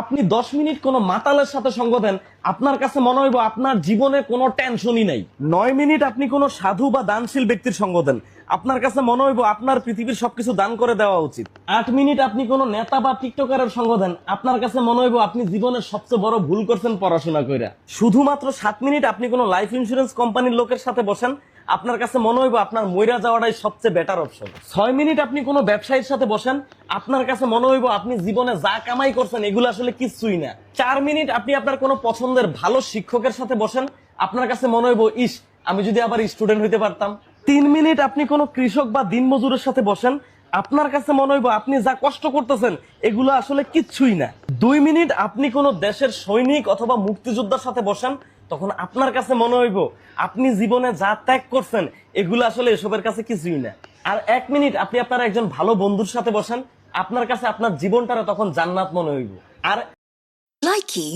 আপনি 10 মিনিট কোনো মাতালের সাথে সঙ্গ দেন, আপনার কাছে মনে হইব আপনার জীবনে কোনো টেনশনই নাই। 9 মিনিট আপনি কোনো সাধু বা দানশীল ব্যক্তির সঙ্গ দেন, আপনার কাছে মনে হইব আপনার পৃথিবীর সবকিছু দান করে দেওয়া উচিত। 8 মিনিট আপনি কোনো নেতা বা টিকটকারের সঙ্গ দেন, আপনার কাছে মনে হইব আপনি জীবনের সবচেয়ে বড় ভুল করছেন পড়াশোনা কইরা। শুধুমাত্র 7 মিনিট আপনি কোনো লাইফ ইন্স্যুরেন্স কোম্পানির লোকের সাথে বসেন, আপনার কাছে মনে হইব আপনার মইরা যাওয়াটাই সবচেয়ে বেটার অপশন। 6 মিনিট আপনি কোনো ব্যবসায়ীর সাথে বসেন, আপনার কাছে মনে হইব আপনি জীবনে যা কামাই করছেন এগুলো আসলে কিছুই না। 4 মিনিট আপনি আপনার কোনো পছন্দের ভালো শিক্ষকের সাথে বসেন, আপনার কাছে মনে হইব ইস, আমি যদি আবার স্টুডেন্ট হইতে পারতাম। 3 মিনিট আপনি কোনো কৃষক বা দিনমজুরের সাথে বসেন, আপনার কাছে মনে হইব আপনি যা কষ্ট করতেছেন এগুলো আসলে কিচ্ছুই না। 2 মিনিট আপনি কোনো দেশের সৈনিক অথবা মুক্তিযোদ্ধার সাথে বসেন, তখন আপনার কাছে মনে হইব আপনি জীবনে যা ত্যাগ করছেন এগুলো আসলে এসবের কাছে কিছুই না। আর 1 মিনিট আপনি আপনার একজন ভালো বন্ধুর সাথে বসেন, আপনার কাছে আপনার জীবনটারে তখন জান্নাত মনে হইব। আর Likey